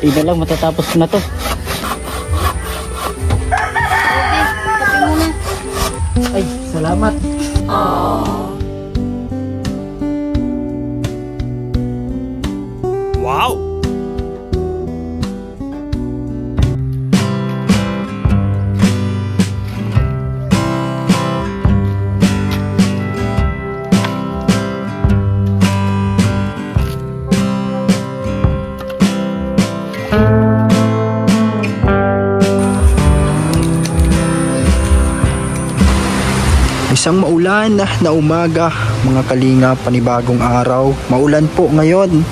Kunti na lang matatapos na to. Kape muna. Ay, salamat. Wow! Isang maulan na umaga, mga kalinga, panibagong araw. Maulan po ngayon.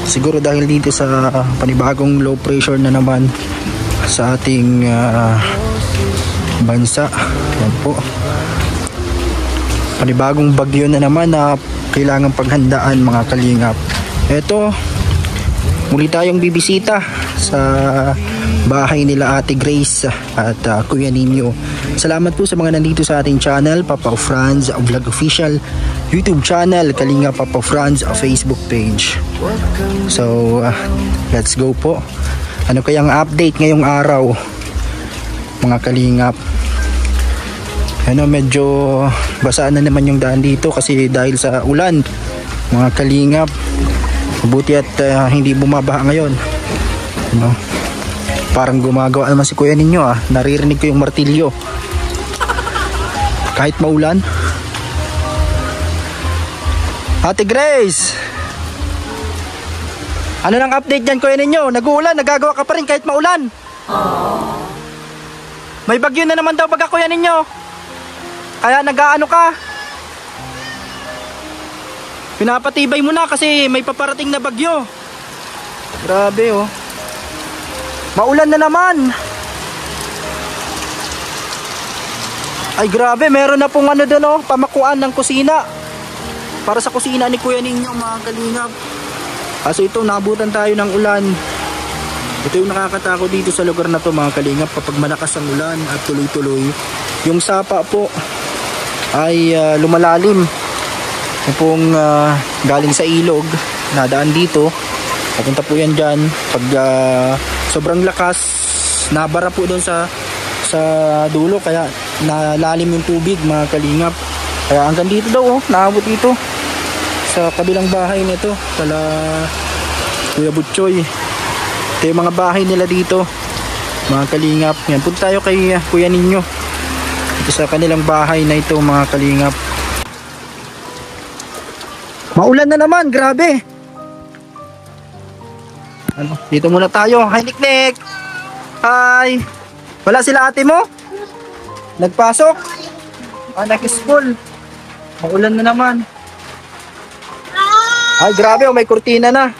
Siguro dahil dito sa panibagong low pressure na naman sa ating bansa. Yan po. Panibagong bagyo na naman na kailangang paghandaan, mga kalingap. Ito, muli tayong bibisita sa bahay nila Ate Grace at Kuya Nino. Salamat po sa mga nandito sa ating channel, Papa Franz Vlog Official YouTube channel, Kalinga Papa Franz Facebook page. So let's go po. Ano kayang update ngayong araw, mga kalingap? Ano, medyo basaan na naman yung daan dito kasi dahil sa ulan, mga kalingap. Mabuti at hindi bumabaha ngayon. Ano? Parang gumagawa naman si Kuya Ninyo naririnig ko yung martilyo. Kahit maulan. Ate Grace, ano nang update dyan, Kuya Ninyo? Nag-uulan, nagagawa ka pa rin kahit maulan. May bagyo na naman daw baga, Kuya Ninyo. Kaya nag-aano ka? Pinapatibay mo na kasi may paparating na bagyo. Grabe oh. Maulan na naman. Ay grabe, meron na pong ano doon oh, pamakuan ng kusina. Para sa kusina ni Kuya Ninyo, mga kalingap. Kasi ito, nabutan tayo ng ulan. Ito yung nakakatakot dito sa lugar na to, mga kalingap, kapag malakas ang ulan at tuloy-tuloy. Yung sapa po ay lumalalim. Yung pong galing sa ilog, nadaan dito. Papunta po yan dyan. Pag sobrang lakas, nabara po doon sa dulo, kaya nalalim yung tubig, mga kalingap. Kaya hanggang dito daw naabot dito sa kabilang bahay nito kala Kuya Butchoy. Ito yung mga bahay nila dito, mga kalingap. Yan, punta tayo kay Kuya Ninyo ito sa kanilang bahay na ito, mga kalingap. Maulan na naman, grabe. Ano, dito muna tayo. Hi Niknik. Hi. Wala sila ate mo? Nagpasok? Nag-school. Maulan na naman. Ay grabe, may kurtina na.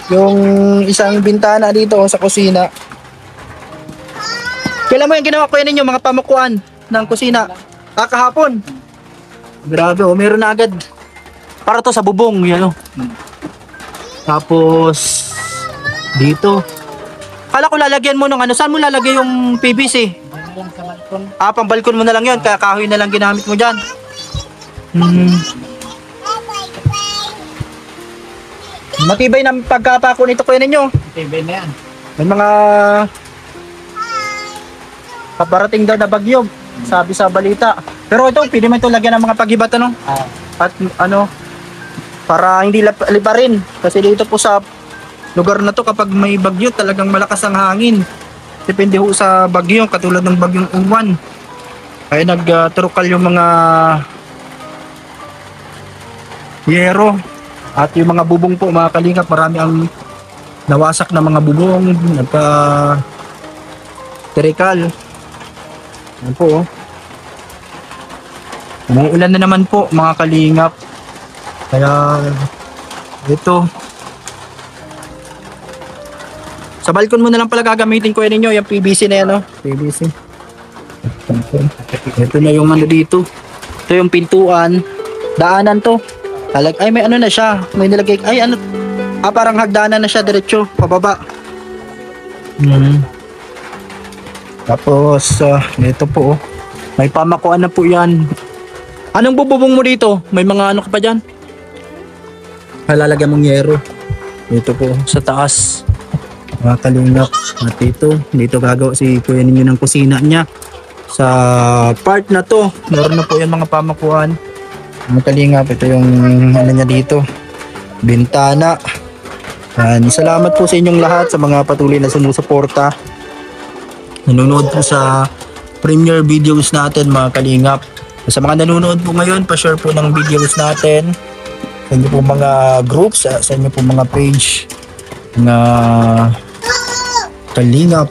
Yung isang bintana dito sa kusina. Kailan mo yung ginawa, Kuya Ninyo, mga pamukuan ng kusina? Kahapon. Grabe meron na agad. Para to sa bubong, yan Tapos dito. Kala ko lalagyan mo ng ano, saan mo lalagay yung PVC? Pang balkon mo na lang yun, kaya kahoy na lang ginamit mo dyan. Matibay na pagkapako nito, Kuya Ninyo. Matibay na yan. May mga paparating daw na bagyo, sabi sa balita. Pero ito, pwede mo ito lagyan ng mga pag-ibat, at ano, para hindi libarin. Kasi dito po sa lugar na to, kapag may bagyo, talagang malakas ang hangin. Depende ho sa bagyo, katulad ng bagyong Uwan. Kaya nagturukal yung mga yero at yung mga bubong po, mga kalingap. Marami ang nawasak na mga bubong, nagka-terikal. Yan po umuulan na naman po, mga kalingap. Kaya ito, sa balkon mo na lang pala gagamitin, Kuya Ninyo, yung PVC na yan, PVC. Ito na yung ano dito. Ito yung pintuan. Daanan to. Ay, may ano na siya. May nilagay. Ay, ano. Parang hagdanan na siya diretso. Pababa. Tapos, ito po. May pamakuan na po yan. Anong bububong mo dito? May mga ano ka pa dyan? Lalagyan mong yero. Ito po, sa taas. mga kalingap. At dito gagawa si kuya ninyo ng kusina niya. Sa part na to, meron na po yan mga pamakuan. Mga kalingap, ito yung ano niya dito, bintana. Salamat po sa inyong lahat sa mga patuloy na sumusuporta. Nanonood po sa premiere videos natin mga kalingap. Sa mga nanonood po ngayon, pa-share po ng videos natin sa inyo po mga groups, sa inyo po mga page na kalingap.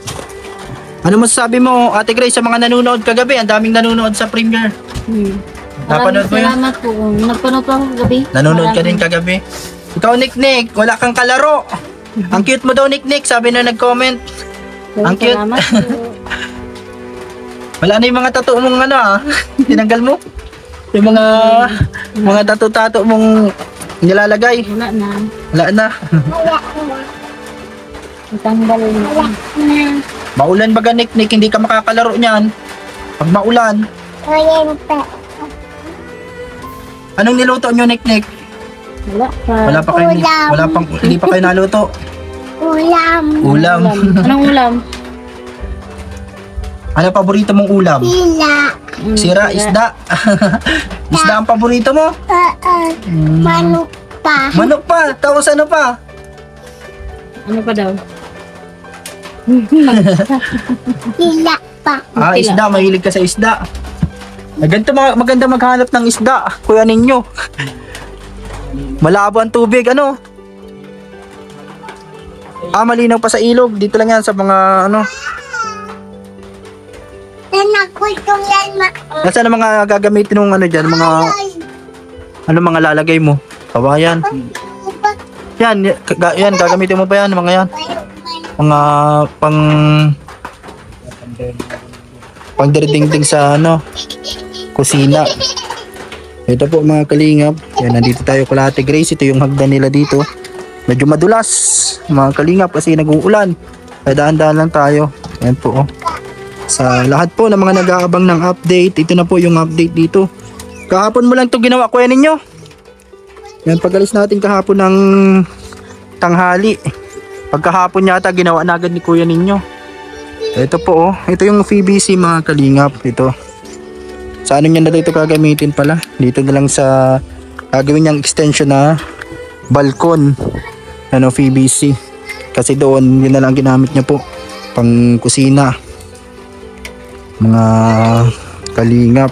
Ano masasabi mo, Ate Grace, sa mga nanonood kagabi? Ang daming nanonood sa premiere. Napanood mo yun? Salamat po. Nagpanood po ako kagabi. Nanonood ka din kagabi? Ikaw, Nick, wala kang kalaro. Ang cute mo daw, Nick, sabi na nag-comment. Ang cute. Salamat po. Wala na yung mga tattoo mong tinanggal mo? Yung mga tattoo mong nilalagay. Wala na. Wala na. Itanggal na. Maulan baga, Nick, hindi ka makakalaro niyan. Pag maulan. Anong niluto nyo, Nick? Wala pa. Wala pa kayo, hindi pa kayo naluto. Ulam. Anong ulam? Ano paborito mong ulam? Sira, isda. Isda ang paborito mo? Manok pa. Manok pa. Tapos ano pa? Ano pa daw? Sila pa. Isda. Mahilig ka sa isda. Maganda maghanap ng isda, kuya ninyo. Malabo ang tubig, ano? Malinaw pa sa ilog. Dito lang yan sa mga Nanakutong yan Nasaan ang mga gagamitin ng dyan? Mga lalagay mo? Kabayan. Yan, gagamitin mo pa yan, mga yan. Mga pang dingding sa kusina. Ito po mga kalingap. Yan, nandito tayo kala Ate Grace. Ito yung hagdan nila dito. Medyo madulas mga kalingap kasi nag-uulan. Kaya dahan-dahan lang tayo. Yan po. Sa lahat po ng mga nag-aabang ng update, ito na po yung update dito. Kahapon mo lang ito ginawa, kuya ninyo. Yan, pag-alis natin kahapon ng tanghali. Pagkahapon yata ginawa na agad ni kuya ninyo. Ito po, ito yung PVC mga kalingap. Ito. Sa ano niya na dito gagamitin pala? Dito na lang sa gagawin niyang extension na balkon. PVC. Kasi doon, yun na lang ginamit niya po. Pang kusina. Mga kalingap.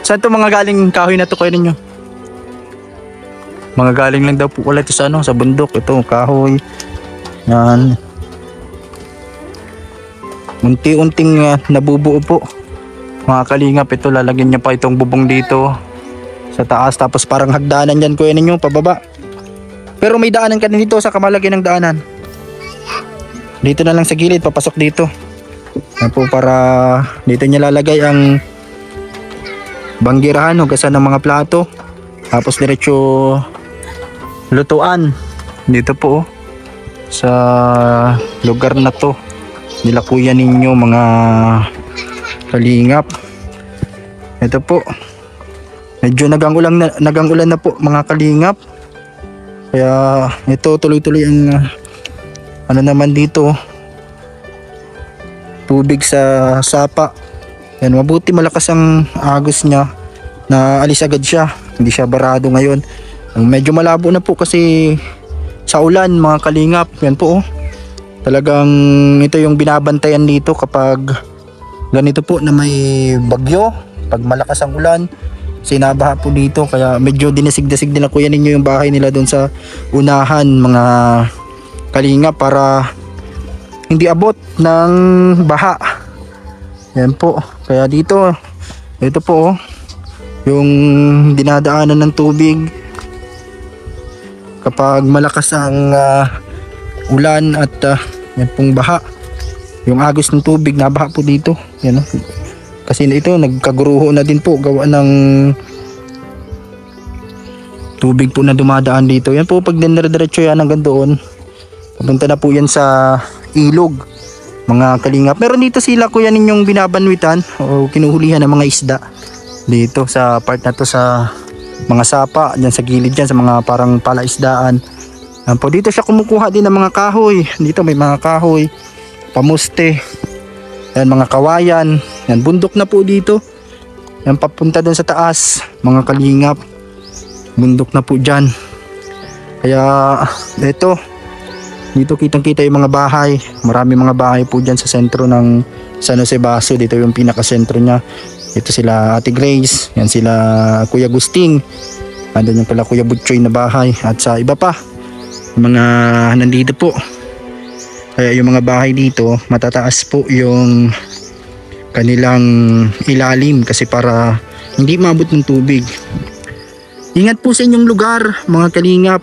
Saan to mga galing kahoy na to kayo ninyo? Mga galing lang daw po ulit sa sa bundok. Ito kahoy. Yan. Unti-unting nabubuo po. Mga kalingap, ito lalagyan niya pa itong bubong dito sa taas, tapos parang hagdanan yan kuya ninyo pababa. Pero may daanan ka dito sa kamalagay ng daanan. Dito na lang sa gilid, papasok dito. Yan po, para dito niya lalagay ang banggirahan, hugasan ng mga plato. Tapos diretso lutuan. Dito po sa lugar na to nila kuya ninyo mga kalingap. Ito po. Medyo nagang-ulan na po mga kalingap. Kaya ito tuloy-tuloy ang naman dito, tubig sa sapa. Yan, mabuti malakas ang agos niya na alis agad siya, hindi siya barado ngayon. Medyo malabo na po kasi sa ulan mga kalingap. Yan po talagang ito yung binabantayan dito kapag ganito po na may bagyo, pag malakas ang ulan, sinabaha po dito. Kaya medyo dinisig-dasig nila kuya ninyo yung bahay nila doon sa unahan mga kalingap para hindi abot ng baha. Yan po. Kaya dito, ito po yung dinadaanan ng tubig kapag malakas ang ulan at yan pong baha. Yung agos ng tubig nabaha po dito. Yan kasi ito nagkaguruho na din po gawa ng tubig po na dumadaan dito. Yan po, pag dinadiretso yan hanggang doon, papunta na po yan sa ilog mga kalingap. Meron dito sila kuya ninyong binabanwitan o kinuhulihan ng mga isda dito sa part na to, sa mga sapa dyan sa gilid dyan, sa mga parang palaisdaan. Yan po, dito siya kumukuha din ng mga kahoy. Dito may mga kahoy, pamuste. Yan, mga kawayan. Yan, bundok na po dito. Yan, papunta dun sa taas, mga kalingap. Bundok na po dyan. Kaya, ito. Dito kitang-kita yung mga bahay. Marami mga bahay po dyan sa sentro ng San Jose Baso. Dito yung pinakasentro niya. Ito sila Ate Grace. Yan sila Kuya Gusting. Andun yung pala Kuya Butchoy na bahay. At sa iba pa, mga nandito po. Kaya yung mga bahay dito, matataas po yung kanilang ilalim kasi para hindi maabot ng tubig. Ingat po sa inyong lugar, mga kalingap.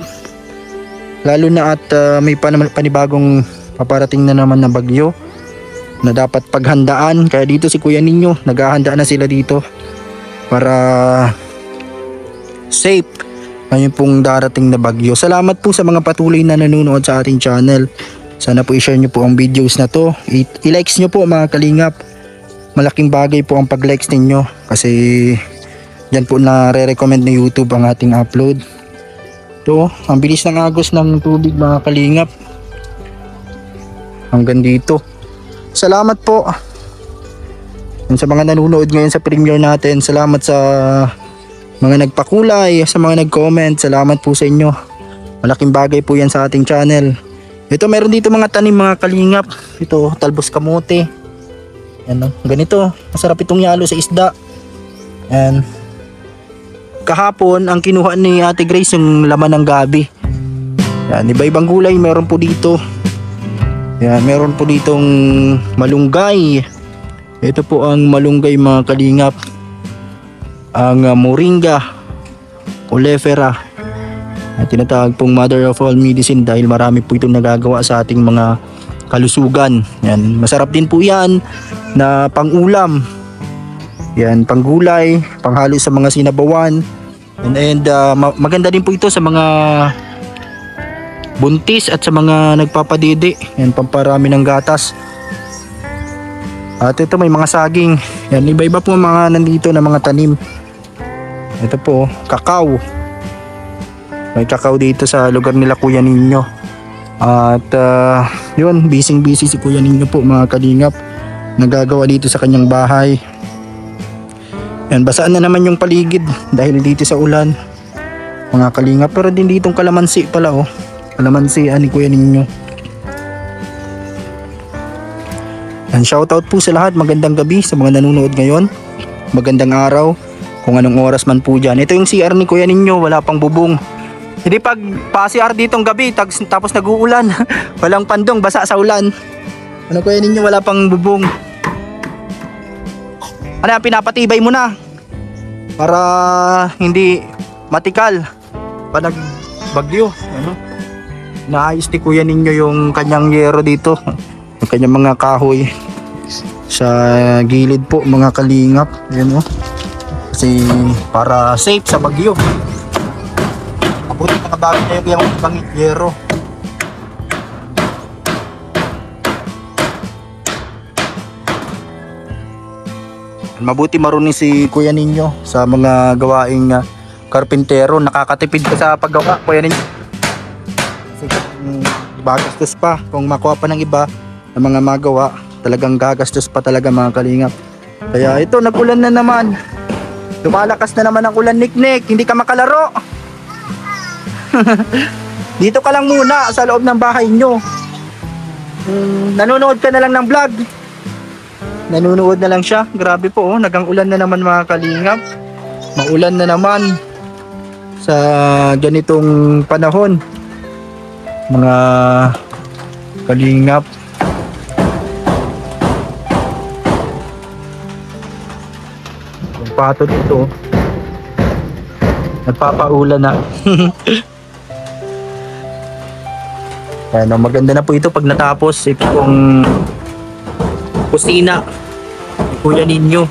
Lalo na at may panibagong paparating na naman na bagyo na dapat paghandaan. Kaya dito si Kuya Ninyo, naghahanda na sila dito para safe ngayon pong darating na bagyo. Salamat po sa mga patuloy na nanonood sa ating channel. Sana po i-share nyo po ang videos na to. I-likes nyo po mga kalingap. Malaking bagay po ang pag-likes ninyo kasi yan po na re-recommend na YouTube ang ating upload. Ito, ang bilis ng agos ng tubig mga kalingap. Hanggang dito. Salamat po sa mga nanonood ngayon sa premiere natin. Salamat sa mga nagpakulay, sa mga nag-comment. Salamat po sa inyo. Malaking bagay po yan sa ating channel. Ito, meron dito mga tanim mga kalingap. Ito, talbos kamote. Yan, ganito. Masarap itong yalo sa isda. Yan. Kahapon, ang kinuha ni Ate Grace yung laman ng gabi. Yan, iba-ibang gulay meron po dito. Yan, meron po ditong malunggay. Ito po ang malunggay mga kalingap. Ang moringa, oleifera, at tinatawag pong mother of all medicine dahil marami po itong nagagawa sa ating mga kalusugan. Yan, masarap din po yan na pang-ulam. Yan, panggulay, panghalo sa mga sinabawan. And maganda din po ito sa mga buntis at sa mga nagpapadede. Yan, pamparami ng gatas. At ito may mga saging. Yan, iba-iba po mga nandito na mga tanim. Ito po, kakao. May kakao dito sa lugar nila Kuya Ninyo. At yun, busy si Kuya Ninyo po mga kalingap. Nagagawa dito sa kanyang bahay. Yan, basaan na naman yung paligid dahil dito sa ulan. Mga kalingap, pero din ditong kalamansi pala oh. Kalamansi ni Kuya Ninyo. Yan, shoutout po sa lahat. Magandang gabi sa mga nanonood ngayon. Magandang araw kung anong oras man po dyan. Ito yung CR ni Kuya Ninyo, wala pang bubong. Hindi pag pa-CR ditong gabi tapos nag-uulan. Walang pandong, basa sa ulan. Ano Kuya Ninyo, wala pang bubong. Ano yan, pinapatibay mo na para hindi matikal pag nagbagyo. Ano? Naayos ni Kuya Ninyo yung kanyang yero dito, yung kanyang mga kahoy sa gilid po mga kalingap. Yan oh. Kasi para safe sa bagyo. Mabuti mga bagay na yung ibang yero. Mabuti marunong si Kuya Ninyo sa mga gawaing karpintero. Nakakatipid ka sa paggawa, Kuya Ninyo. Kasi kung gagastos pa, kung makuha pa ng iba ng mga magawa, talagang gagastos pa talaga mga kalingap. Kaya ito, nag-ulan na naman. Lumalakas na naman ang ulan, Niknik. Hindi ka makalaro. Dito ka lang muna sa loob ng bahay nyo. Nanonood ka na lang ng vlog. Nanonood na lang siya. Grabe po oh, nagang ulan na naman mga kalingap. Maulan na naman sa ganitong panahon mga kalingap. Yung pato dito nagpapaulan na. Ano, maganda na po ito pag natapos ito pong kusina ni Kuya Ninyo.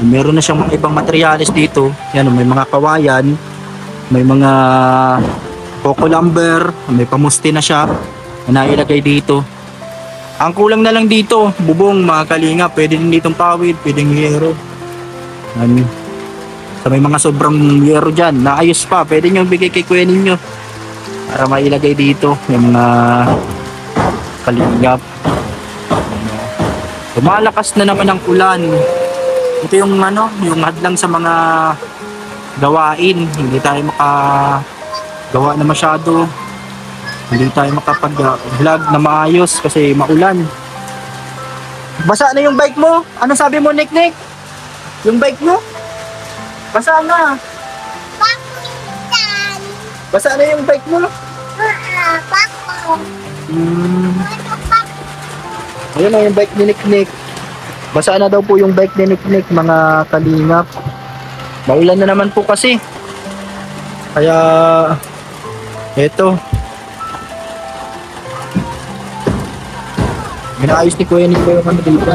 Meron na siyang mga ibang materials dito. Yan, may mga kawayan, may mga coco lumber, may pamusti na siya na nailagay dito. Ang kulang na lang dito, bubong mga kalinga. Pwede din ditong pawid, pwedeng yero. Sa may mga sobrang yero dyan, naayos pa, pwede nyo bigay kay Kuya Ninyo. para mailagay dito yung mga kalingap. Lumalakas na naman ang ulan. Ito yung yung hadlang sa mga gawain. Hindi tayo makagawa na masyado. Hindi tayo makapag-vlog na maayos kasi maulan. Basa na yung bike mo. Anong sabi mo, Nick? Yung bike mo? Basa na. Pakutan. Basa na yung bike mo. Pako. Ayun na yung bike ni Nick. Basa na daw po yung bike ni Nick, mga kalingap. Maulan na naman po kasi. Kaya eto. Minaayos ni Kuya Nick yung dito.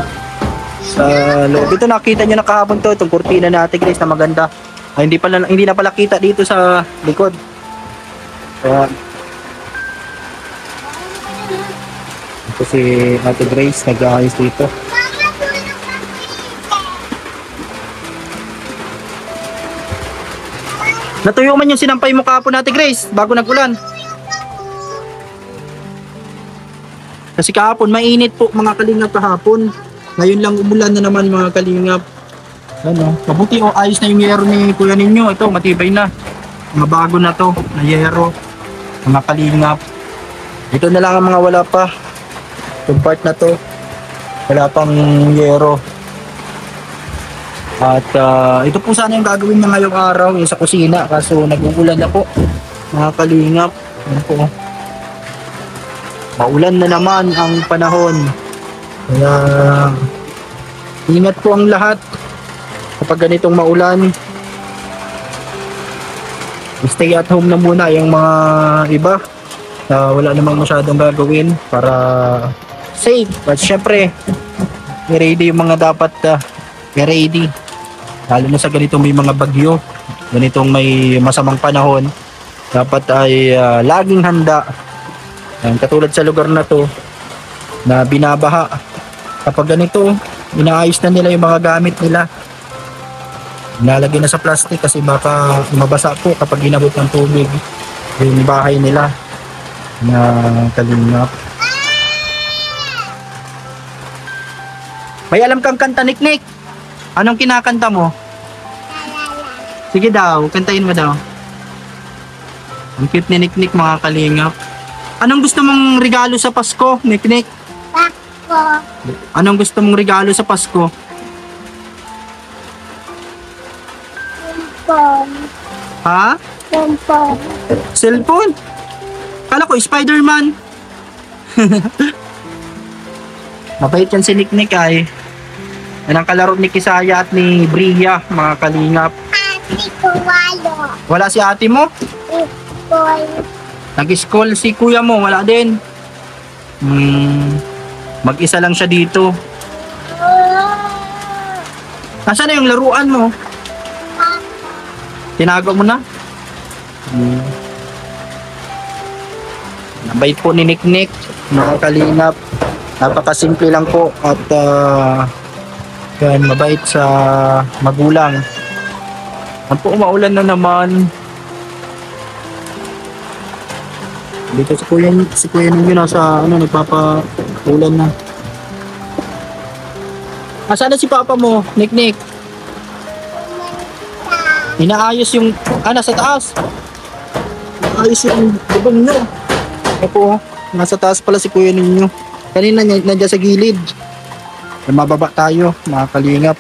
Sa loob. Ito nakita nyo na kahapon to, itong kurtina natin guys na maganda. Ay, hindi na pala kita dito sa likod. Kaya ito si Ate Grace nag-aayos dito. Natuyo man yung sinampay mo kahapon, Ate Grace, bago nag-ulan. Kasi kahapon mainit po mga kalingap kahapon. Ngayon lang umulan na naman mga kalingap. Mabuti ayos na yung yero ni Kuya ninyo. Ito matibay na. Mga bago na to na yero. Mga kalingap. Ito na lang ang mga wala pa. Yung part na to wala pang yero. At ito po sana yung gagawin niya ngayong araw, yung sa kusina, kaso nag-uulan na po mga kalingap. Yan po. Maulan na naman ang panahon. Kaya ingat po ang lahat kapag ganitong maulan. Stay at home na muna yung mga iba. Wala namang masyadong gagawin para safe. But syempre, i-ready yung mga dapat i-ready. Lalo na sa ganitong may mga bagyo, ganitong may masamang panahon, dapat ay laging handa. Katulad sa lugar na to na binabaha, kapag ganito inaayos na nila yung mga gamit nila, inalagay na sa plastic kasi baka mabasa po kapag inabot ng tubig yung bahay nila na kalingap. May alam kang kanta, Nick? Anong kinakanta mo? Sige daw, kantahin mo daw. Ang cute ni Nick mga kalingap. Anong gusto mong regalo sa Pasko, Nick? Pako. Anong gusto mong regalo sa Pasko? Pom. Ha? Pom. Cellphone? Kala ko Spider-Man. Mabait yan si Nick ay. Yan ang kalaro ni Kisaya at ni Bria, mga kalingap. Ate ko walo. Wala si ate mo? Boy. Nag-school si kuya mo, wala din. Mag-isa lang siya dito. Nasaan na yung laruan mo? Tinago mo na? Nabait po ni Nick, mga kalingap. Napakasimple lang po at yan, mabait sa magulang. At po maulan na naman. Dito si kuya ninyo nasa nagpapaulan na. Asan na si papa mo, Nick? Inaayos yung nasa taas. Inaayos yung bubong nyo. Ako, nasa taas pala si kuya ninyo. Kanina nandiyan sa gilid. Mababa tayo, mga kalingap.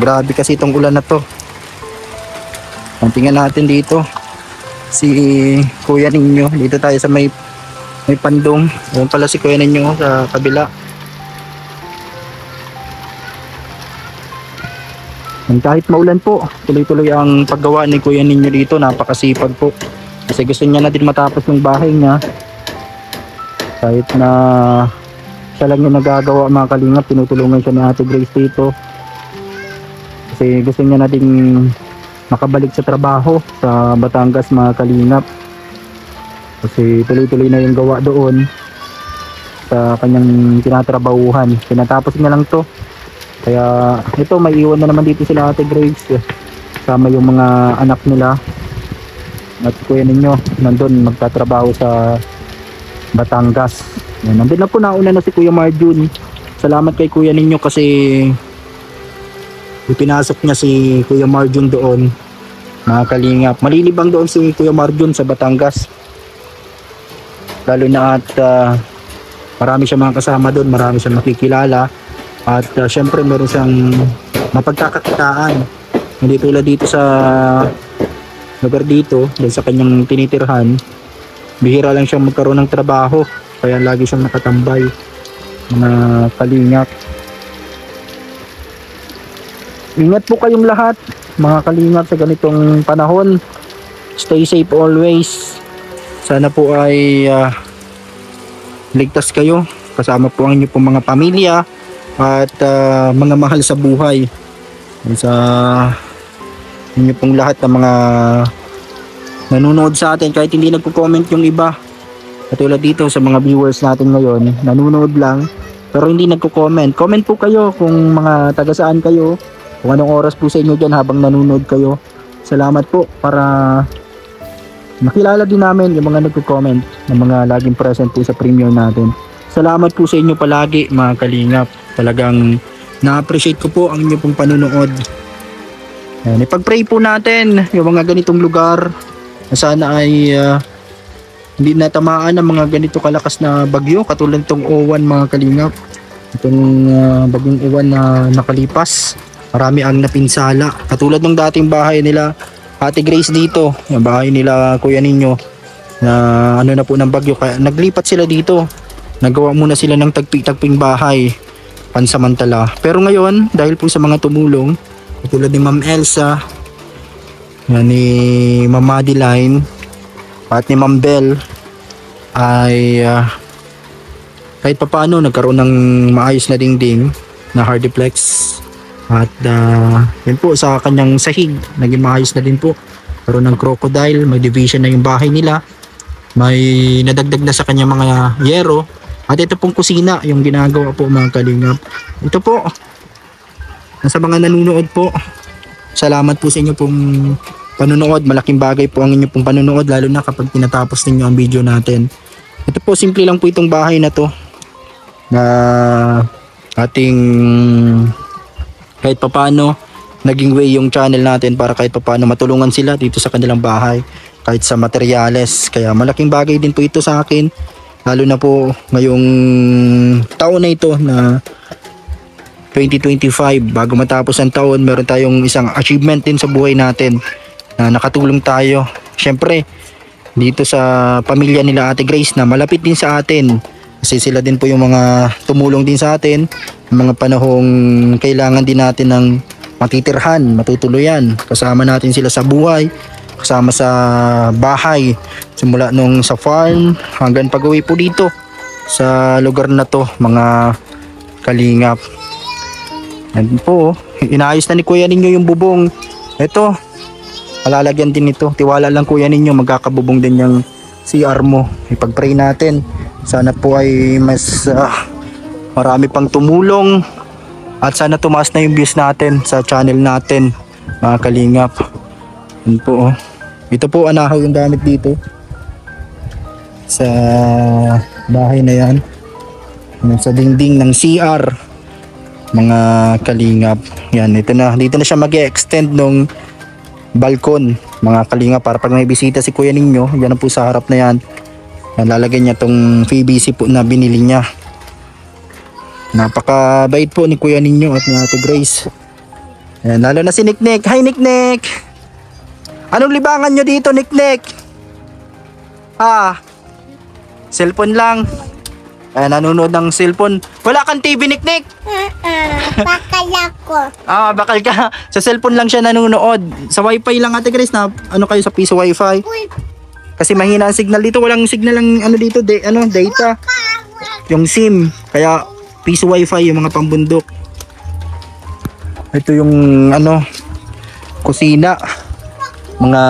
Grabe kasi itong ulan na to. Tingnan natin dito si kuya ninyo. Dito tayo sa may pandong. Ayun pala si kuya ninyo sa kabila. And kahit maulan po, tuloy-tuloy ang paggawa ni kuya ninyo dito. Napakasipag po. Kasi gusto niya na din matapos yung bahay niya. Kahit na siya lang yung nagagawa, mga kalingap, tinutulungan siya ni Ate Grace dito. Kasi gusto niya na din makabalik sa trabaho sa Batangas, mga kalingap. Kasi tuloy-tuloy na yung gawa doon sa kanyang tinatrabahuhan. Tinatapos niya lang to. Kaya ito, may iwan na naman dito sila Ate Grace. Sama yung mga anak nila. at kuya ninyo nandun magtatrabaho sa Batangas. Yan, nandun na po, nauna na si Kuya Marjun. Salamat kay kuya ninyo kasi ipinasok niya si Kuya Marjun doon, mga kalingap. Malilibang doon si Kuya Marjun sa Batangas, lalo na at marami siya mga kasama doon, marami siyang makikilala, at syempre meron siyang mapagkakakitaan. Hindi tulad dito sa lugar dito, dahil sa kanyang tinitirhan, bihira lang siyang magkaroon ng trabaho, kaya lagi siyang nakatambay, mga kalingap. Ingat po kayong lahat, mga kalingap, sa ganitong panahon. Stay safe always. Sana po ay ligtas kayo, kasama po ang inyong pong mga pamilya at mga mahal sa buhay. Sa inyo pong lahat ng mga nanonood sa atin, kahit hindi nagko-comment yung iba, katulad dito sa mga viewers natin ngayon, nanonood lang pero hindi nagko-comment. Comment po kayo kung mga taga saan kayo, kung anong oras po sa inyo dyan habang nanonood kayo. Salamat po, para makilala din namin yung mga nagko-comment, ng mga laging present po sa premiere natin. Salamat po sa inyo palagi, mga kalingap. Talagang na-appreciate ko po ang inyo pong panonood. Ayan, ipag-pray po natin yung mga ganitong lugar na sana ay hindi natamaan ng mga ganito kalakas na bagyo, katulad itong Owan, mga kalingap. Itong bagyong Owan na nakalipas, marami ang napinsala, katulad ng dating bahay nila Ate Grace dito, yung bahay nila kuya ninyo na ano na po ng bagyo, kaya naglipat sila dito. Nagawa muna sila ng tagpi-tagping bahay pansamantala, pero ngayon dahil po sa mga tumulong katulad ni Ma'am Elsa, ni Ma'am Madeline at ni Ma'am Bell, ay kahit papaano nagkaroon ng maayos na dingding na hardiplex. At yun po, sa kanyang sahig naging maayos na din po, karoon ng crocodile, may division na yung bahay nila, may nadagdag na sa kanyang mga yero. At ito pong kusina yung ginagawa po, mga kalingap. Ito po, sa mga nanonood po, salamat po sa inyo pong panonood. Malaking bagay po ang inyo pong panonood, lalo na kapag tinatapos ninyo ang video natin. Ito po, simple lang po itong bahay na to, na ating kahit papano naging way yung channel natin para kahit papano matulungan sila dito sa kanilang bahay, kahit sa materyales. Kaya malaking bagay din po ito sa akin, lalo na po ngayong taon na ito na 2025. Bago matapos ang taon, meron tayong isang achievement din sa buhay natin na nakatulong tayo. Syempre dito sa pamilya nila Ate Grace na malapit din sa atin, kasi sila din po yung mga tumulong din sa atin mga panahong kailangan din natin ng matitirhan, matutuluyan. Kasama natin sila sa buhay, kasama sa bahay, simula nung sa farm hanggang pag-uwi po dito sa lugar na to, mga kalingap. And po, inaayos na ni kuya ninyo yung bubong. Ito, palalagyan din ito. Tiwala lang kuya ninyo, magkakabubong din yung CR mo. Ipag-pray natin, sana po ay mas marami pang tumulong, at sana tumaas na yung views natin sa channel natin, mga kalingap. Yan po, oh. Ito po anahaw yung gamit dito sa bahay na yan, sa dingding ng CR, mga kalingap. Yan, ito na, dito na siya mag-extend nung balkon, mga kalingap, para pag may bisita si kuya ninyo, yan po sa harap na yan, lalagay niya tong PVC po na binili niya. Napakabait po ni kuya ninyo at ni Ate Grace. Ayan, lalo na si Niknik. Hi Niknik! Anong libangan nyo dito, Niknik? Cellphone lang. Ayan, nanonood ng cellphone. Wala kang TV, Niknik? Bakal ako. Bakal ka. Sa cellphone lang siya nanonood. Sa wifi lang, Ate Grace, na ano kayo sa piso wifi? Kasi mahina ang signal dito. Walang signal ang ano dito, data. Yung SIM. Kaya piso wifi yung mga pambundok. Ito yung kusina, mga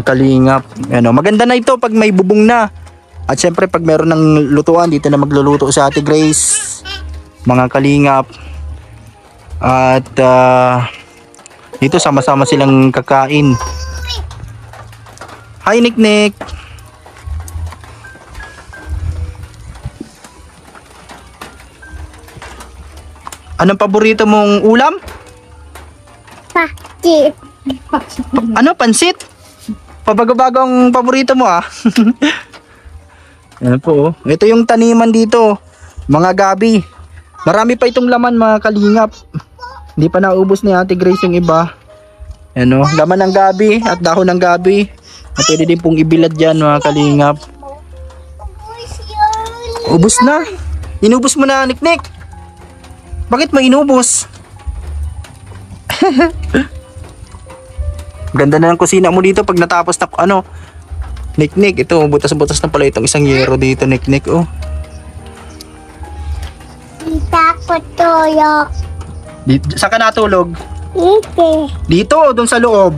kalingap. Maganda na ito pag may bubong na. At syempre pag meron ng lutuan, dito na magluluto sa Ate Grace, mga kalingap. At dito sama-sama silang kakain Hi, Niknik. Anong paborito mong ulam? Pakit. Ano, pansit? Pabago-bago ang paborito mo ah. Ayan po, oh. Ito yung taniman dito. Mga gabi. Marami pa itong laman mga kalingap. Hindi pa naubos ni Ate Grace yung iba. Ayan, oh. Laman ng gabi at dahon ng gabi. Na pwede din pong ibilad dyan mga kalingap. Ubus na. Inubos mo na, Niknik. Bakit mo inubos? Ganda na ng kusina mo dito pag natapos na ano. Niknik, ito butas-butas na pala itong isang yero dito, Niknik. Oh. Tita ko tuyok. Dito, saan ka natulog? Ite. Dito, doon sa loob.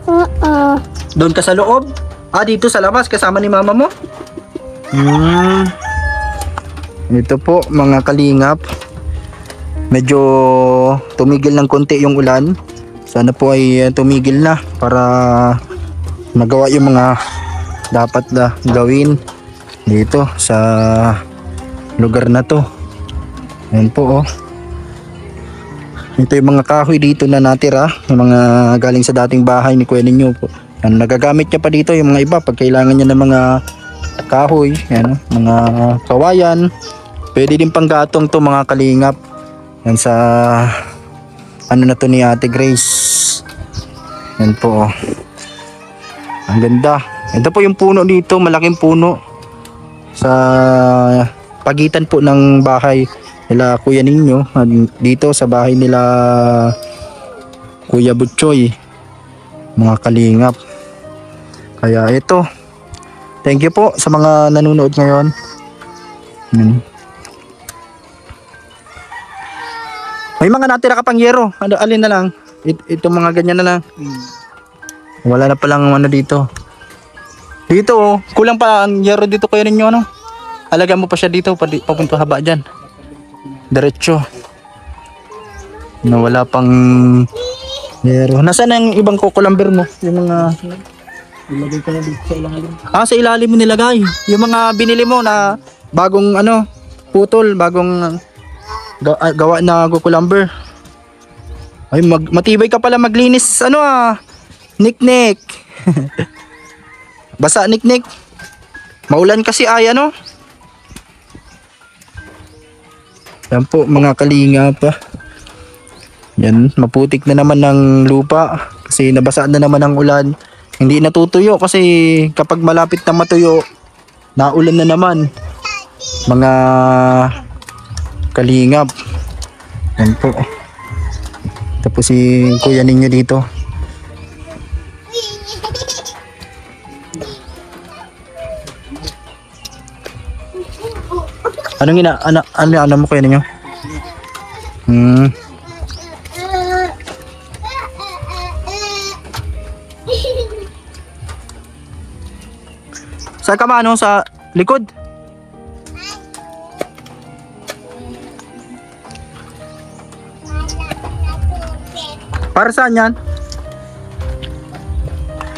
Oo. Doon ka sa loob? Ah, dito sa labas kasama ni mama mo? Ito po mga kalingap. Medyo tumigil ng konti yung ulan. Sana po ay tumigil na para magawa yung mga dapat na gawin dito sa lugar na to. Ayan po, oh. Ito yung mga kahoy dito na natira, yung mga galing sa dating bahay ni Kuya Ninyo po. Nagagamit niya pa dito yung mga iba pag kailangan niya ng mga kahoy, yan, mga kawayan. Pwede din panggatong to mga kalingap. Yan sa ano na to ni Ate Grace. Yan po, oh. Ang ganda. Ito po yung puno dito, malaking puno sa pagitan po ng bahay nila Kuya Ninyo, dito sa bahay nila Kuya Butchoy, mga kalingap. Kaya ito, thank you po sa mga nanonood ngayon. May mga natira ka pang yero. Ano, alin na lang? Itong mga ganyan na lang. Wala na palang ano dito. Dito, oh, kulang pa ang yero dito Kuya Ninyo, ano? Alagyan mo pa siya dito, papunta haba dyan. Diretso. No, wala pang yero. Nasaan ang ibang kukulamber mo? Yung mga Ilagay ko na dito sa ilalim. ah, sa ilalim mo nilagay. Yung mga binili mo na bagong ano, putol, bagong gawa na kukulamber. Ay, matibay ka pala maglinis. Ano ah? Niknik. Basa, Niknik. Maulan kasi ay ano. Yan po mga kalingap. Yan, maputik na naman ng lupa kasi nabasa na naman ng ulan. Hindi natutuyo kasi kapag malapit na matuyo, naulan na naman. Mga kalingap. Yan po. Tapos si Kuya Ninyo dito. Anong ano mo Kuya Ninyo? Saan ka ba, ano, sa likod? Para saan yan?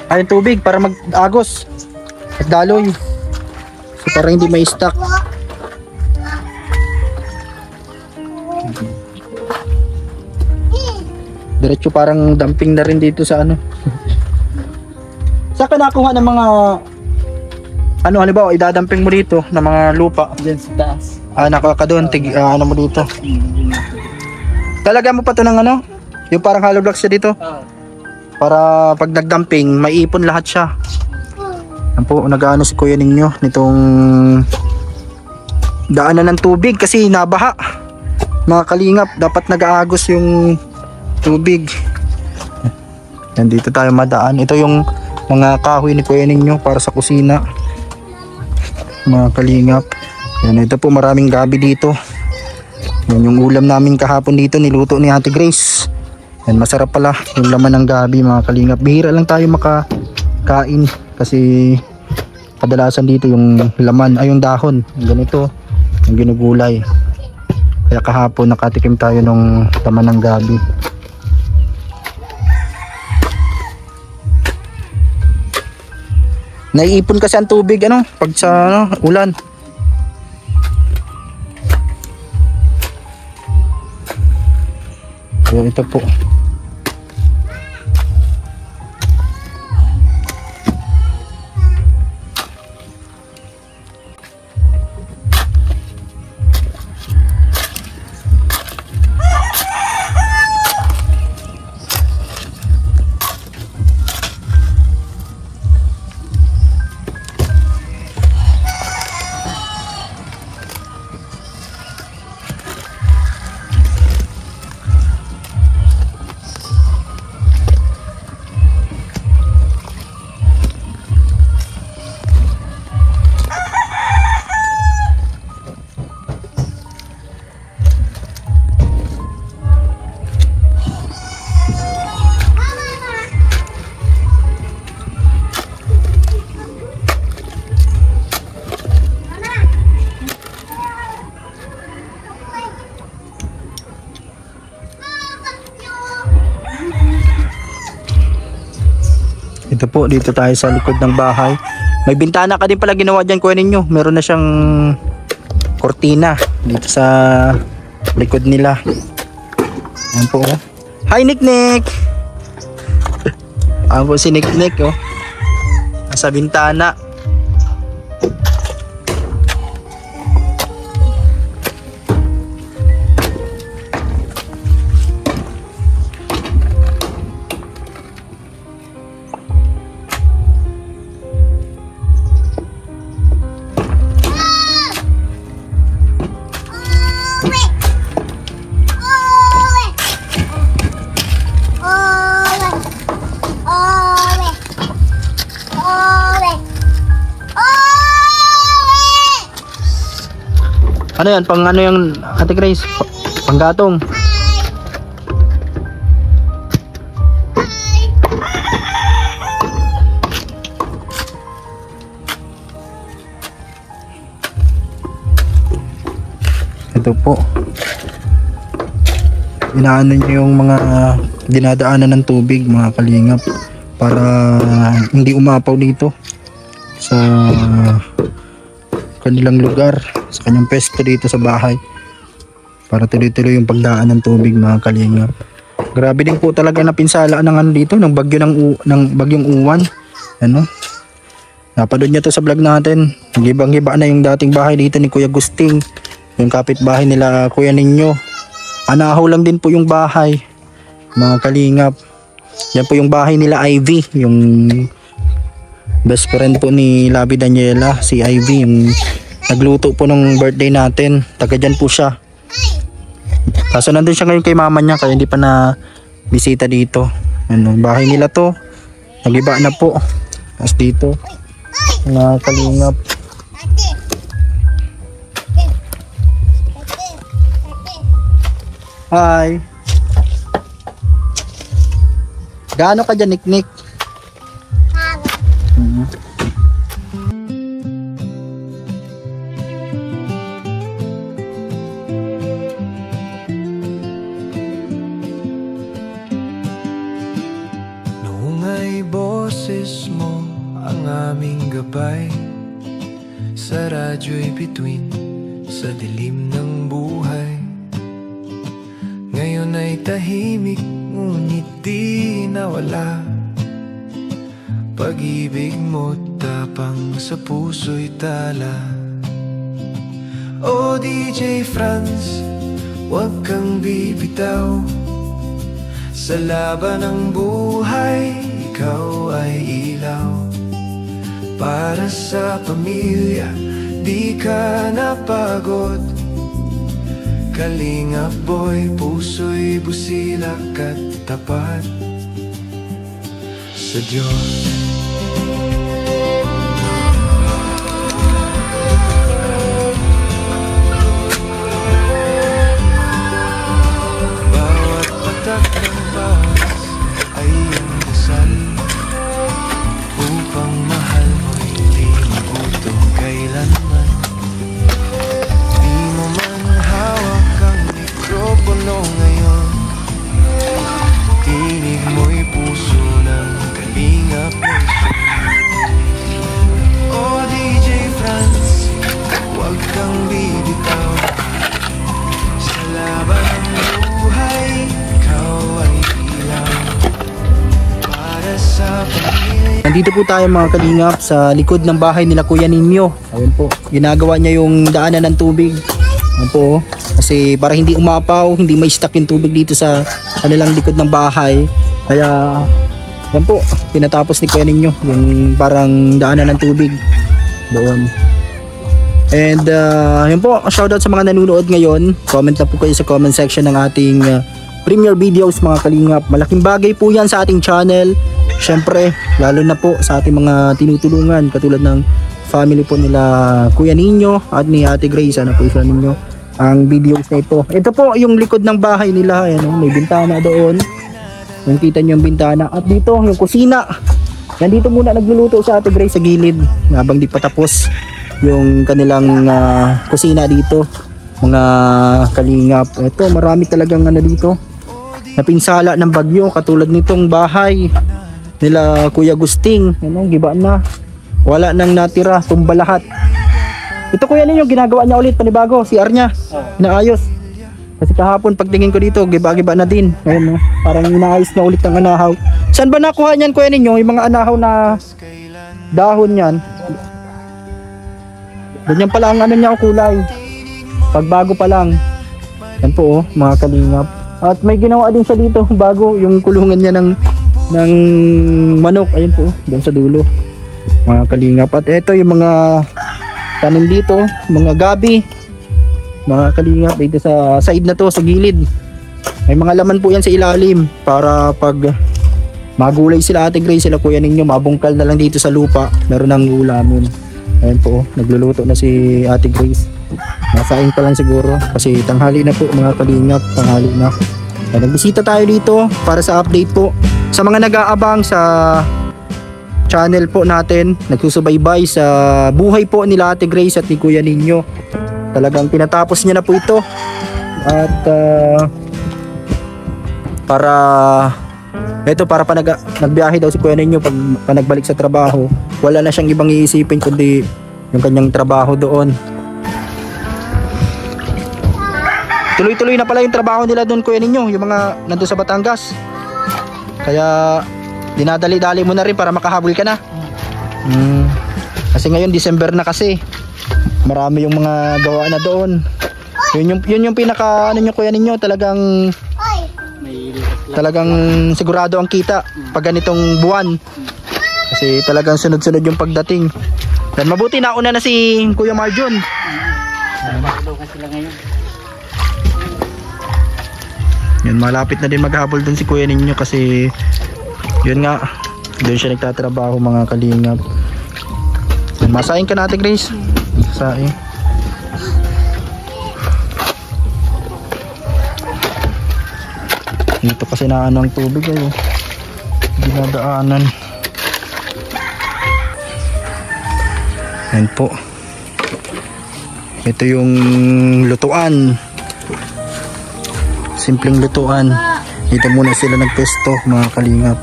Ay, tubig para mag-agos at daloy. So, para hindi may stock. Diretso parang dumping na rin dito sa ano. Saan ka nakuha ng mga ano, halimbawa idadamping mo dito ng mga lupa? Diyan sa taas. Ah, nakaka doon, ano mo dito. Talaga mo pa to ng ano? Yung parang hollow blocks siya dito. Para pag nagdumping, maiipon lahat siya. Yan po, nag-ano si Kuya Ninyo nitong daanan ng tubig kasi nabaha. Mga kalingap, dapat nag-aagos yung tubig. Yan, dito tayo madaan. Ito yung mga kahoy ni Kuya Ninyo para sa kusina. Mga kalingap. Yan, ito po maraming gabi dito. Yan yung ulam namin kahapon dito, niluto ni Ate Grace. Yan, masarap pala yung laman ng gabi mga kalingap. Bihira lang tayo makakain kasi kadalasan dito yung laman ay yung dahon. Ganito, yung ginugulay. Kaya kahapon nakatikim tayo ng laman ng gabi. Naiipon kasi ang tubig pag sa ulan. So, ito po. Ito po, dito tayo sa likod ng bahay. May bintana ka din pala ginawa dyan, kuya ninyo. Meron na siyang kortina dito sa likod nila. Ayan po. Hi, Nick! Ayan po si Nick, oh. Nasa bintana. Ano yan? Pang ano yung Ate Grace? Panggatong. Ito po. Inaano niyo yung mga dinadaanan ng tubig, mga kalingap, para hindi umapaw dito sa kanilang lugar, sa kanyang pwesto dito sa bahay, para tuloy-tuloy yung pagdaan ng tubig, mga kalingap. Grabe din po talaga napinsala ng dito ng bagyo ng bagyong Uwan. Napanood niya to sa vlog natin. Gibang-giba na yung dating bahay dito ni Kuya Gusting, yung kapitbahay nila Kuya Ninyo. Anahaw lang din po yung bahay, mga kalingap. Yan po yung bahay nila Ivy, yung best friend po ni Labi Daniela, si Ivy, yung nagluto po nung birthday natin. Taga dyan po siya. Kaso nandun siya ngayon kay mama niya, kaya hindi pa na bisita dito. Bahay nila to. Nagiba na po. Tapos dito, mga kalingap. Hi. Gaano ka dyan, Nick? Noong boses mo ang aming gabay, sa radyo'y bituin sa dilim ng buhay. Ngayon ay tahimik, ngunit di nawala. Pag-ibig mo tapang sa puso'y tala. O DJ Franz, huwag kang bibitaw. Sa laban ng buhay, ikaw ay ilaw. Para sa pamilya, di ka napagod. Kalingap boy, puso'y busilak at tapat sa Diyos. Bawat patak ng bawas ay iyong dasal, upang mahal mo'y di magutom kailanman. Di mo man hawak ang mikropono ngayon, tinig mo'y puso ng kalingap mo. po tayo mga kalingap sa likod ng bahay nila Kuya Ninyo. Ayun po, ginagawa niya yung daanan ng tubig. Ayun po, kasi para hindi umapaw, hindi may stuck yung tubig dito sa kanilang likod ng bahay. Kaya, ayun po, pinatapos ni Kuya Ninyo yung parang daanan ng tubig doon. And yun po, shoutout sa mga nanonood ngayon. Comment na po kayo sa comment section ng ating premiere videos mga kalingap. Malaking bagay po yan sa ating channel. Syempre, lalo na po sa ating mga tinutulungan katulad ng family po nila Kuya Ninyo at ni Ate Grace. Ano po isa ninyo ang videos na ito. Ito po yung likod ng bahay nila. Ayan, may bintana doon. Yung kita nyo yung bintana. At dito yung kusina. Nandito muna nagluluto sa Ate Grace sa gilid habang di pa tapos yung kanilang kusina dito mga kalingap. Ito marami talagang dito napinsala ng bagyo katulad nitong bahay nila Kuya Gusting. Giba na, wala nang natira, tumba lahat. Ito Kuya Ninyo, ginagawa niya ulit panibago, CR niya inaayos kasi kahapon pagtingin ko dito giba-giba na din. Ayun, parang inaayos na ulit ang anahaw. Saan ba nakuha niyan Kuya Ninyo yung mga anahaw na dahon niyan? Ganyan pala ang niya kulay. Pagbago pa lang. Yan po mga kalingap. At may ginawa din siya dito bago yung kulungan niya ng manok. Ayun po, doon sa dulo. Mga kalingap. At ito yung mga tanim dito, mga gabi. Mga kalingap dito sa side na to, sa gilid. May mga laman po yan sa ilalim para pag magulay sila Ate Grace, sila Kuya Ninyo, mabungkal na lang dito sa lupa. Meron ng ulamin. Ayun po, nagluluto na si Ate Grace. Nasaing pa lang siguro kasi tanghali na po mga kalingap, tanghali na. Nagbisita tayo dito para sa update po sa mga nag-aabang sa channel po natin, nagsusubaybay sa buhay po nila Ate Grace at ni Kuya Ninyo. Talagang tinatapos niya na po ito. At para nagbiyahe daw si Kuya Ninyo pag nagbalik sa trabaho, wala na siyang ibang iisipin kundi yung kanyang trabaho doon. Tuloy-tuloy na pala yung trabaho nila doon Kuya Ninyo, yung mga nandun sa Batangas. Kaya dinadali-dali mo na rin para makahabol ka na. Kasi ngayon December na kasi. Marami yung mga gawa na doon. Yun yung pinaka nyo Kuya Ninyo, talagang sigurado ang kita pag ganitong buwan. Kasi talagang sunod-sunod yung pagdating. Dan mabuti nauna na si Kuya Marjon. Yan, malapit na din maghabol dun si Kuya Ninyo kasi yun nga, doon siya nagtatrabaho mga kalingap. Masahin ka na Ate Grace. Masahin. Dito kasi naano ang tubig ay dinadaanan. Yan po. Ito yung lutuan. Simpleng lutuan. Dito muna sila nagpesto mga kalingap.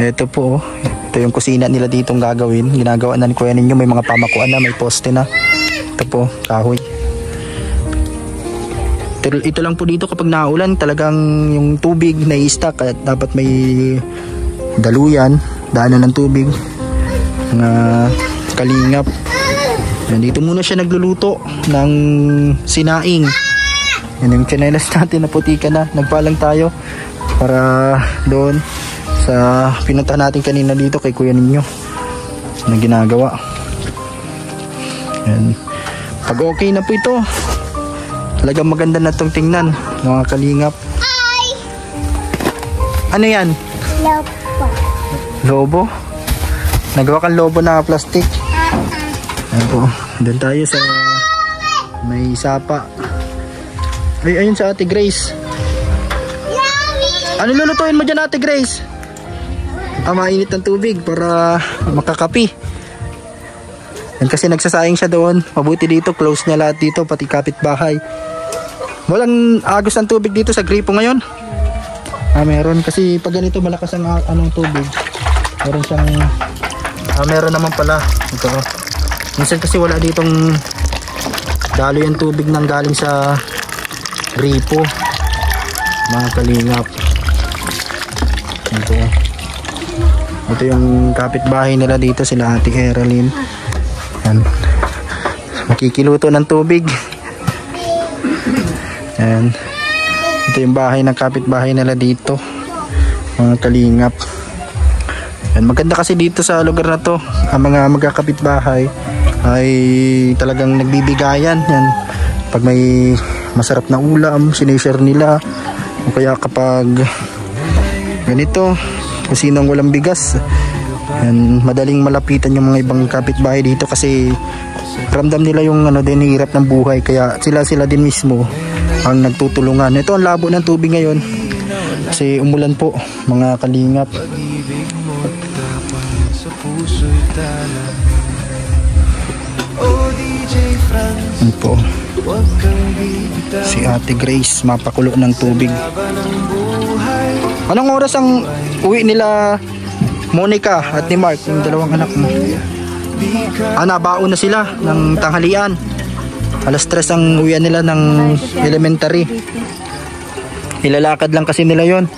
Ito po, ito yung kusina nila ditong gagawin. Ginagawa na ni Kuya Ninyo, may mga pamakuan na, may poste na. Ito po, kahoy. Ito lang po dito kapag naulan, talagang yung tubig na i-stack, kaya dapat may daluyan, daanan ng tubig. Mga kalingap. Dito muna siya nagluluto ng sinaing. Yan yung chinelas natin na puti ka na. Nagpalang tayo para doon sa pinunta natin kanina dito kay Kuya Ninyo na ginagawa. Yan. Pag okay na po ito, talagang maganda na itong tingnan mga kalingap. Ano yan? Lobo. Lobo? Nagawa kang lobo na plastic. Ayan po, doon tayo sa may sapa. Ay, ayun sa Ate Grace. Ano lulutuin mo dyan Ate Grace? Mainit ng tubig para makakapi. Yan kasi nagsasayang siya doon. Mabuti dito, close niya lahat dito, pati kapitbahay. Walang agos ng tubig dito sa gripo ngayon. Meron kasi pag ganito malakas ang anong tubig. Meron siyang meron naman pala ito. Minsan kasi wala ditong daloy ang tubig nang galing sa gripo, mga kalingap. Ito yung kapitbahay nila dito, sila Ate Eralyn. Yan. Makikiluto ng tubig. Yan. Ito yung bahay ng kapitbahay nila dito, mga kalingap. Yan. Maganda kasi dito sa lugar na to, ang mga magkakapitbahay ay talagang nagbibigayan. Yan. Pag may masarap na ulam, sinishare nila. O kaya kapag ganito, kung sinong walang bigas, yan, madaling malapitan yung mga ibang kapitbahay dito kasi ramdam nila yung din hirap ng buhay, kaya sila din mismo ang nagtutulungan. Ito ang labo ng tubig ngayon kasi umulan po, mga kalingap. Yan po, si Ate Grace mapakulo ng tubig. Anong oras ang uwi nila Monica at ni Mark, yung dalawang anak mo? Nabaon na sila ng tanghalian. Alas 3 ang uwian nila ng elementary. Ilalakad lang kasi nila yon,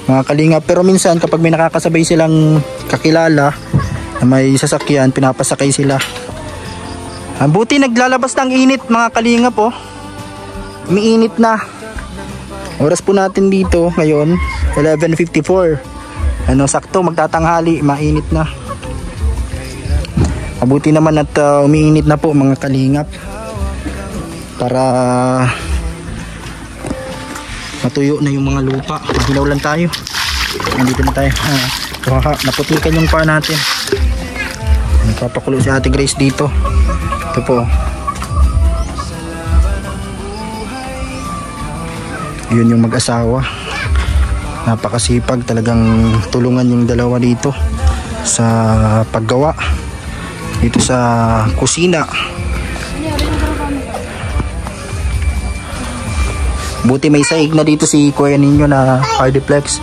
mga kalingap. Pero minsan kapag may nakakasabay silang kakilala na may sasakyan, pinapasakay sila. Buti naglalabas ng init, mga kalingap po. Umiinit na. Oras po natin dito ngayon 11:54. Sakto magtatanghali, mainit na. Mabuti naman at umiinit na po, mga kalingap, para matuyo na yung mga lupa. Mahilaw lang tayo. Nandito na tayo. Naputikan yung paa natin. Nagpapakulo si Ate Grace dito. Ito po. Yun yung mag-asawa. Napakasipag, talagang tulungan yung dalawa dito sa paggawa dito sa kusina. Buti may saig na dito si kuya ninyo na hardiplex.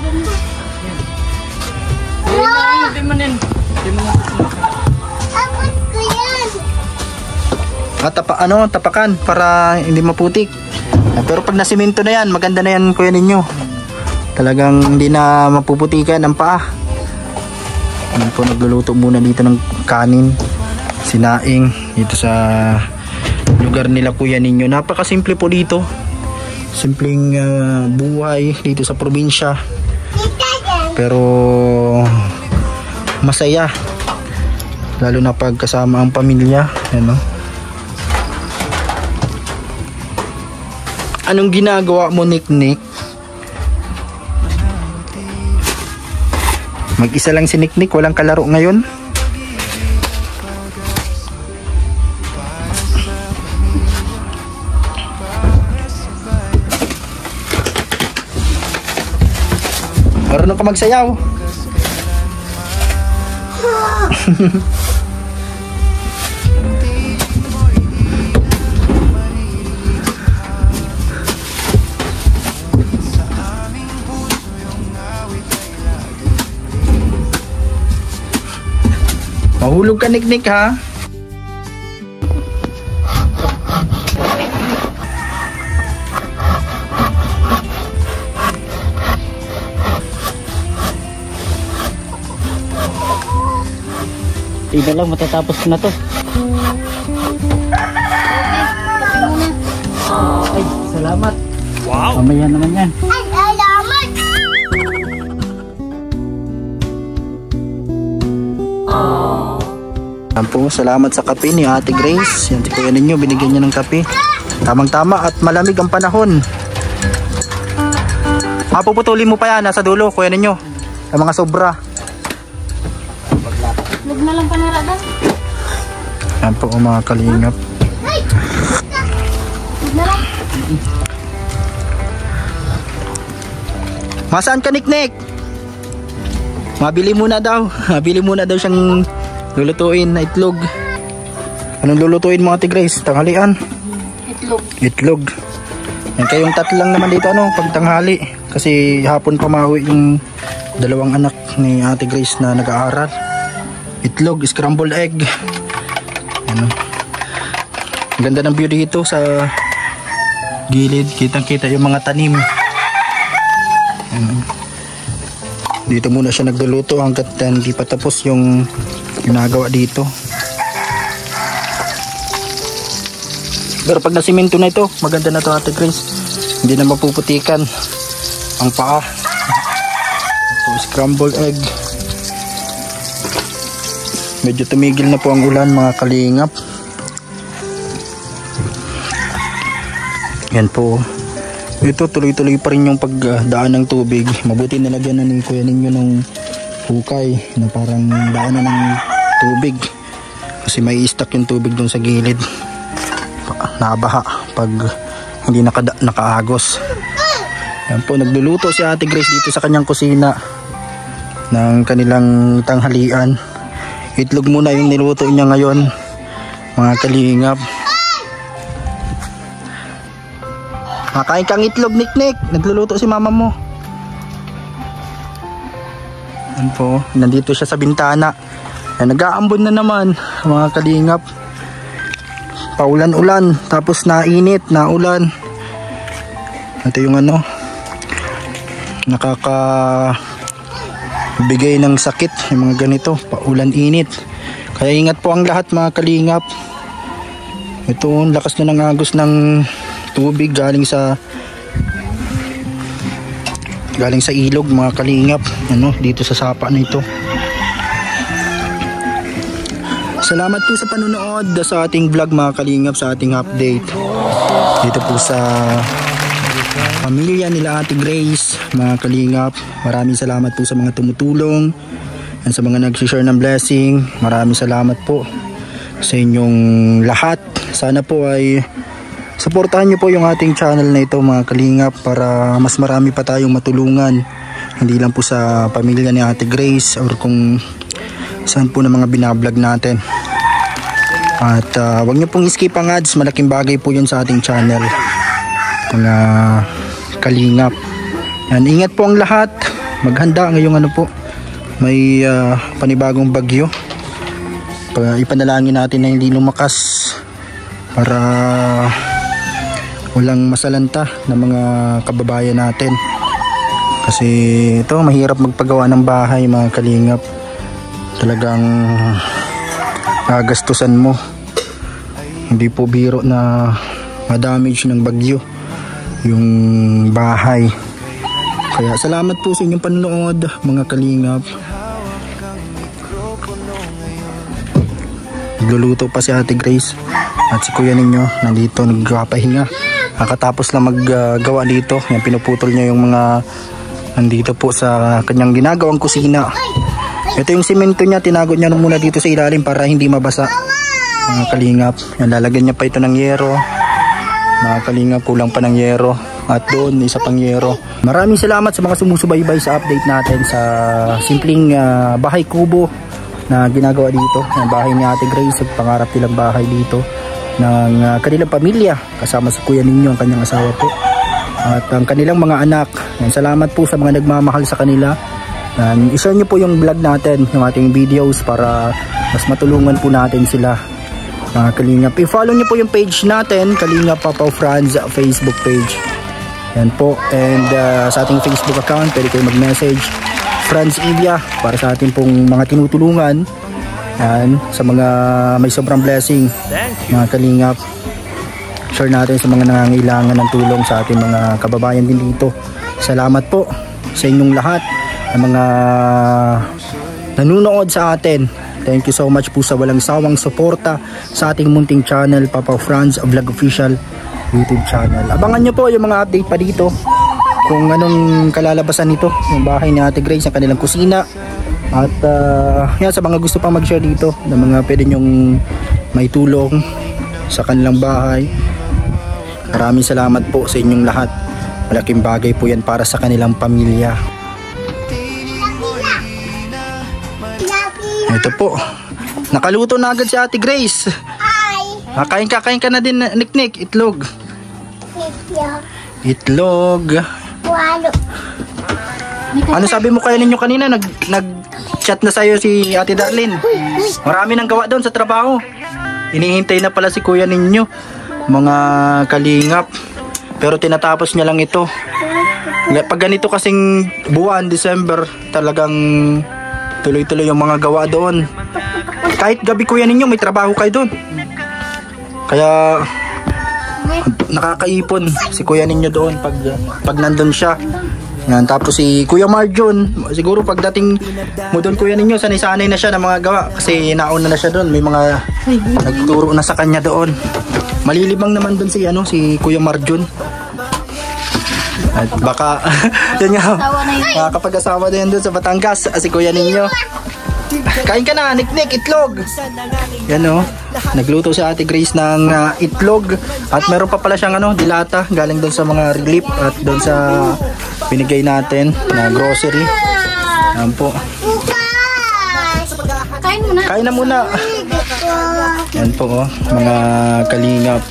Tapakan para hindi maputik. Pero pag nasimento na yan, maganda na yan, kuya ninyo. Talagang hindi na mapuputikan ang paa. Ano po, nagluluto muna dito ng kanin, sinaing dito sa lugar nila kuya ninyo. Napakasimple po dito. Simpleng buhay dito sa probinsya. Pero masaya. Lalo na pag kasama ang pamilya. Anong ginagawa mo, Niknik? Mag-isa lang si Niknik, walang kalaro ngayon. Marunong ka magsayaw. Mahulog ka, Niknik, ha? Tignan lang, matatapos na to. Ay, salamat. Wow. Mamaya naman yan. Po, salamat sa kape ni Ate Grace. Yan si kuya ninyo, binigyan niya ng kape. Tamang-tama at malamig ang panahon. Puputulin mo pa yan nasa dulo, kuya ninyo. Ang mga sobra. Huwag na lang panaragan. Yan po, mga kalingap. Huwag na lang. Masaan ka, Niknik? Mabili muna daw. Mabili muna daw siyang lulutuin na itlog. Anong lulutuin mo, Ate Grace? Tanghalian? Itlog. Yan, kayong tatlo lang naman dito pag tanghali. Kasi hapon pamawi yung dalawang anak ni Ate Grace na nag-aaral. Itlog, scrambled egg. Ganda ng view dito sa gilid. Kitang-kita yung mga tanim. Dito muna siya nagluluto hanggat hindi pa tapos yung ginagawa dito. Pero pag nasimento na ito, maganda na to Ate Grace. Hindi na mapuputikan ang paa. Ito, scrambled egg. Medyo tumigil na po ang ulan mga kalingap. Yan po. Ito tuloy-tuloy pa rin yung pagdaan ng tubig. Mabuti nilagyan na ni kuya ninyo ng hukay na parang daanan ng tubig. Kasi may i-stack yung tubig dun sa gilid. Nabaha pag hindi nakaagos. Yan po, nagluluto si Ate Grace dito sa kanyang kusina ng kanilang tanghalian. Itlog muna yung niluto niya ngayon mga kalingap. Makain kang itlog, Niknik. Nagluluto si mama mo. Yan po, nandito siya sa bintana. Nag-aambon na naman mga kalingap. Paulan-ulan, tapos nainit, naulan. Ito yung ano, nakakabigay ng sakit yung mga ganito, paulan-init. Kaya ingat po ang lahat mga kalingap. Ito, lakas na ng agos ng tubig galing sa ilog mga kalingap, ano, dito sa sapa na ito. Salamat po sa panonood sa ating vlog mga kalingap, sa ating update dito po sa pamilya nila Ate Grace mga kalingap. Maraming salamat po sa mga tumutulong at sa mga nag-share ng blessing. Maraming salamat po sa inyong lahat. Sana po ay suportahan nyo po yung ating channel na ito mga kalingap para mas marami pa tayong matulungan. Hindi lang po sa pamilya ni Ate Grace or kung saan po ng mga binablog natin. At wag nyo pong skip ang ads. Malaking bagay po yun sa ating channel mga kalingap. Yan, ingat po ang lahat. Maghanda ngayong ano po, may panibagong bagyo. Ipanalangin natin na hindi lumakas para walang masalanta ng mga kababayan natin. Kasi ito, mahirap magpagawa ng bahay mga kalingap. Talagang gagastusan mo. Hindi po biro na ma-damage ng bagyo yung bahay. Kaya salamat po sa inyong panonood mga kalingap. Nagluluto pa si Ate Grace at si kuya ninyo nandito nagpapahinga. Nakatapos lang maggawa dito. Yan, pinuputol niya yung mga nandito po sa kanyang ginagawang kusina. Ito yung simento niya, tinago niya muna dito sa ilalim para hindi mabasa mga kalingap. Yan, lalagyan niya pa ito ng yero mga kalingap, kulang pa ng yero at doon isa pang yero. Maraming salamat sa mga sumusubaybay sa update natin sa simpleng bahay kubo na ginagawa dito. Ang bahay ni Ate Grace at pangarap nilang bahay dito ng kanilang pamilya kasama si kuya ninyo, ang kanyang asawa po at ang kanilang mga anak. Yan, salamat po sa mga nagmamahal sa kanila. I-share nyo po yung vlog natin, yung ating videos para mas matulungan po natin sila mga kalingap. I-follow nyo po yung page natin, Kalingap Papaw Franz Facebook page. Yan po, and sa ating Facebook account pwede kayo mag-message Franz Ilya para sa ating pong mga tinutulungan. Yan, sa mga may sobrang blessing mga kalingap. Share natin sa mga nangangailangan ng tulong sa ating mga kababayan din dito. Salamat po sa inyong lahat ng mga nanonood sa atin. Thank you so much po sa walang sawang suporta sa ating munting channel, Papaw Franz Vlog Official YouTube channel. Abangan nyo po yung mga update pa dito kung anong kalalabasan nito, yung bahay ni Ate Grace, ang kanilang kusina. At yan, sa mga gusto pang mag-share dito ng mga pwede nyong may tulong sa kanilang bahay, maraming salamat po sa inyong lahat. Malaking bagay po yan para sa kanilang pamilya. Ito po, nakaluto na agad si Ate Grace. Kakain ka na din, Niknik, itlog. Itlog. Ano sabi mo kaya ninyo kanina? Nag-chat na sa'yo si Ate Darlene. Marami nang gawa doon sa trabaho. Hinihintay na pala si kuya ninyo, mga kalingap. Pero tinatapos niya lang ito. Pag ganito kasing buwan, December, talagang tuloy-tuloy yung mga gawa doon. Kahit gabi kuya ninyo, may trabaho kayo doon. Kaya nakakaipon si kuya ninyo doon pag nandun siya. Yan, tapos si Kuya Marjon, siguro pagdating mo doon kuya ninyo, sanay-sanay na siya ng mga gawa kasi nauna na siya doon, may mga nagturo na sa kanya doon. Malilibang naman doon si Kuya Marjon. At baka yun nga, makakapag-asawa na yan doon sa Batangas, si kuya ninyo. Kain ka na, niknik, itlog. Yan nagluto si Ate Grace ng itlog. At meron pa pala siyang dilata galing doon sa mga relief at doon sa binigay natin na grocery. Yan po. Kain muna. Kain na muna. Yan po mga kalingap.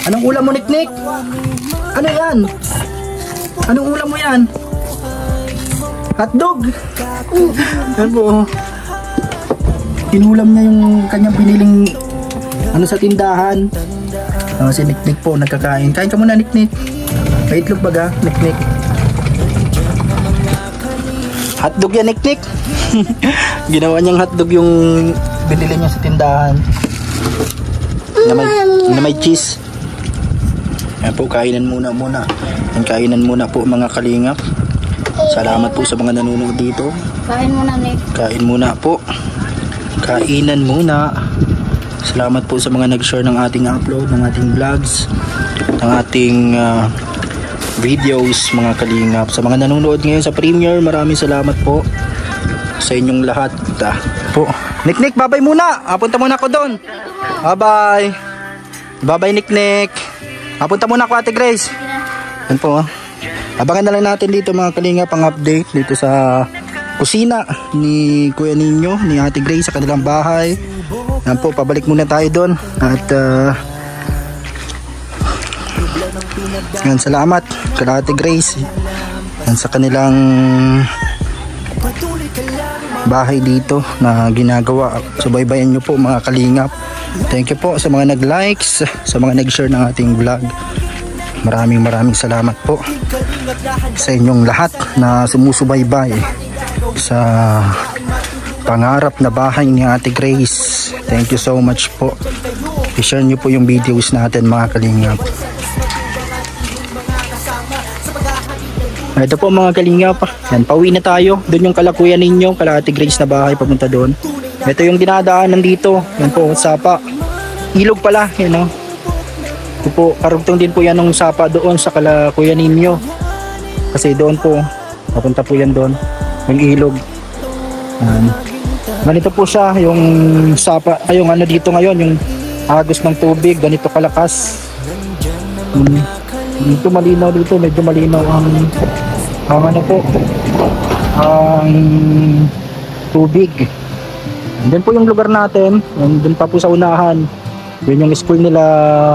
Anong ulam mo, niknik? Ano yan? Anong ulam mo yan? Hotdog. Yan po. Inulam niya yung kanyang biniling sa tindahan. Si Niknik po nagkakain. Kain ka muna, Niknik. May itlog baga, Niknik. Hotdog yan, Niknik. Ginawa niyang hotdog yung binili niya sa tindahan. Na may cheese. Yan po, kainan muna. Kainan muna po mga kalingap. Salamat po sa mga nanonood dito. Kain muna, Nick. Kain muna po. Kainan muna. Salamat po sa mga nag-share ng ating upload, ng ating vlogs, ng ating videos mga kalingap. Sa mga nanonood ngayon sa premiere, maraming salamat po sa inyong lahat. Po. Niknik, bye-bye muna. Punta muna ako doon. Bye-bye. Bye-bye, Niknik. Punta muna ako, Ate Grace. Yan po. Abangan na lang natin dito mga kalingap ang update dito sa kusina ni Kuya Ninyo, ni Ate Grace sa kanilang bahay. Yan po, pabalik muna tayo doon. At yan, salamat kay Ate Grace yan, sa kanilang bahay dito na ginagawa. Subaybayan nyo po mga kalingap. Thank you po sa mga nag-likes, sa mga nag-share ng ating vlog. Maraming salamat po sa inyong lahat na sumusubaybay sa pangarap na bahay ni Ate Grace. Thank you so much po. I-share nyo po yung videos natin mga kalingap. Ito po mga kalingap. Yan, pauwi na tayo. Doon yung kalakuyan ninyo, kala Ate Grace na bahay, papunta doon. Ito yung dinadaanan dito. Yan po, sapa. Ilog pala, yan o. Ito po, karugtong din po yan ng sapa doon sa kalakuyan ninyo. Kasi doon po, papunta po yan doon. Yung ilog. Ganito po siya, yung sapa, ay yung dito ngayon, yung agos ng tubig, ganito kalakas. Dito malinaw dito, medyo malinaw ang tubig. Doon po yung lugar natin, doon pa po sa unahan. Yun yung school nila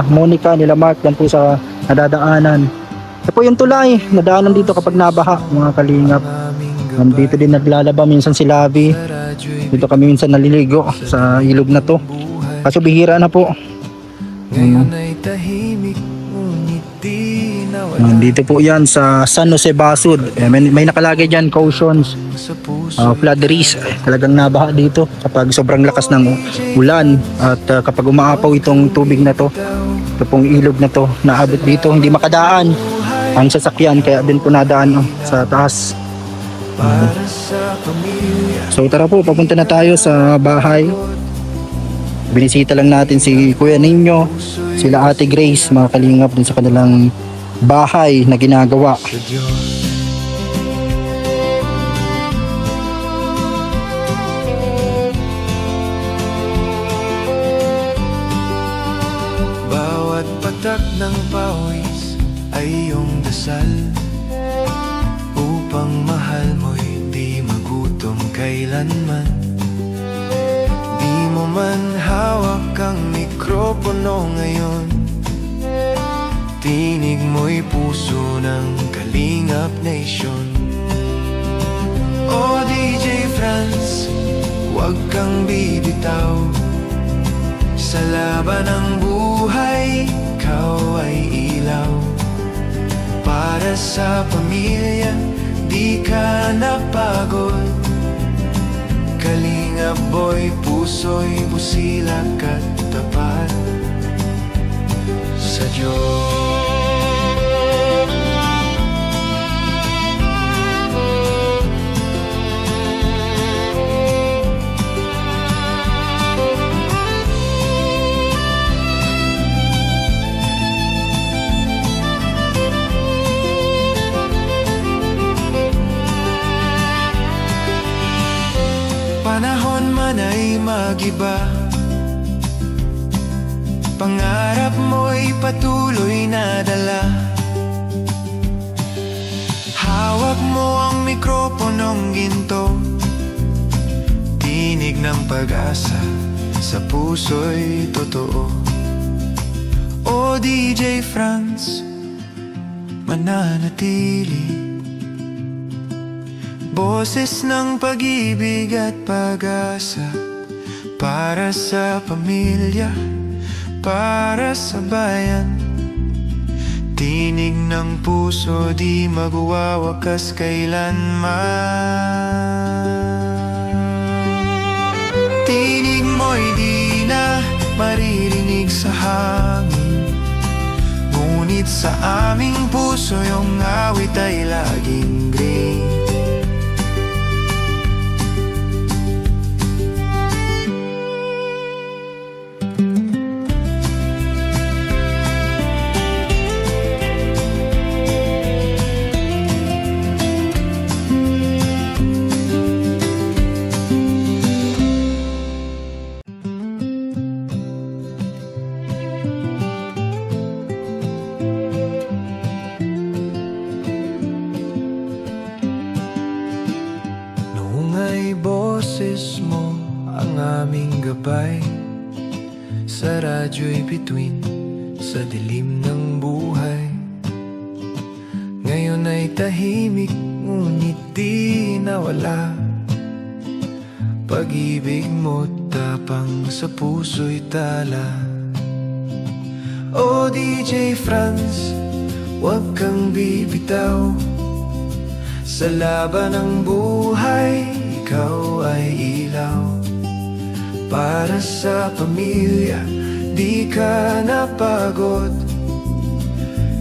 Monica, nila Mark, yan po sa nadadaanan. Ito po yung tulay, nadaanan dito kapag nabaha mga kalingap. Dito din naglalaba minsan si Labi. Dito kami minsan naliligo sa ilog na to. Kaso bihira na po. Dito po yan sa San Jose Basud. May nakalagay dyan, cautions, flood risk. Talagang nabaha dito kapag sobrang lakas ng ulan. At kapag umaapaw itong tubig na to, ito pong ilog na to, naabot dito, hindi makadaan ang sasakyan. Kaya din po nadaan sa taas. So tara po, papunta na tayo sa bahay. Binisita lang natin si Kuya Ninyo, sila Ate Grace, mga kalingap din sa kanilang bahay na ginagawa. Bawat patak ng pawis ay iyong dasal, upang mahal mo'y di magutom kailanman. Di mo man hawak ang mikropono ngayon, tinig mo'y puso ng Kalingap Nation. O DJ Franz, huwag kang bibitaw, Sa laban ng buhay, ikaw ay ilaw. Para sa pamilya, di ka napagod. Kalingap boy, puso'y busilak at tapat sa Diyos. Panahon man ay mag-iba, pangarap mo'y patuloy na dala. Hawak mo ang mikroponong ginto, tinig ng pag-asa, sa puso'y totoo. O DJ Franz, mananatili, boses ng pag-ibig at pag-asa. Para sa pamilya, para sa bayan, tinig ng puso, di magwawakas kailanman. Tinig mo'y di na maririnig sa hangin, ngunit sa aming puso yung awit ay laging green. Boses mo ang aming gabay, sa radyo'y bituin, sa dilim ng buhay. Ngayon ay tahimik, ngunit di nawala. Pag-ibig mo tapang sa puso'y tala. O DJ Franz, huwag kang bibitaw, sa laban ng buhay ikaw ay ilaw. Para sa pamilya, di ka napagod.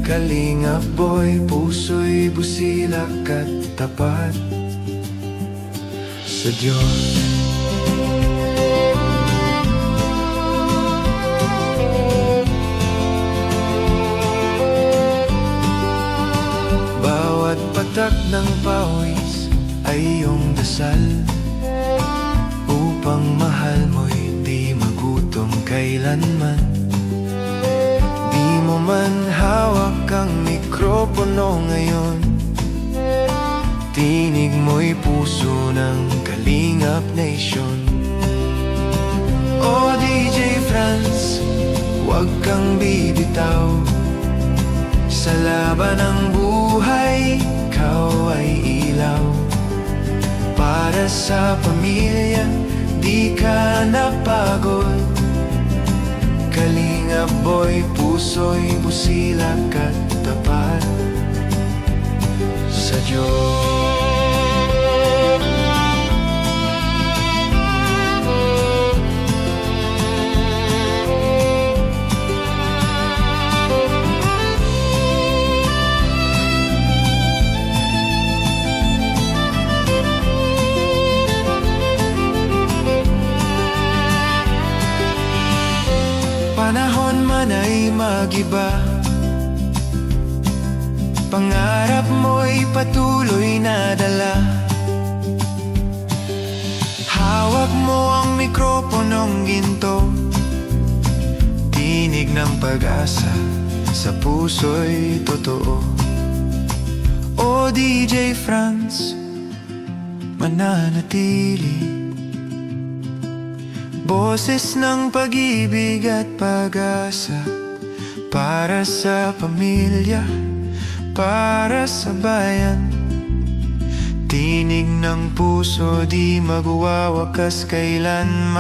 Kalingap boy, puso'y busilak at tapat sa Diyos. Bawat patak ng pawis ay iyong dasal, upang mahal mo'y di magutom kailanman. Di mo man hawak ang mikropono ngayon, tinig mo'y puso ng Kalingap Nation. O DJ Franz, huwag kang bibitaw, sa laban ng buhay ikaw ay ilaw. Para sa pamilya, di ka napagod. Kalingap boy, puso'y busilak at tapat sa Diyos. Panahon man ay mag-iba, pangarap mo'y patuloy na dala. Hawak mo ang mikroponong ginto, tinig ng pag-asa, sa puso'y totoo. O DJ Franz, mananatili, boses ng pag-ibig at pag-asa. Para sa pamilya, para sa bayan, tinig ng puso, di magwawakas kailanman.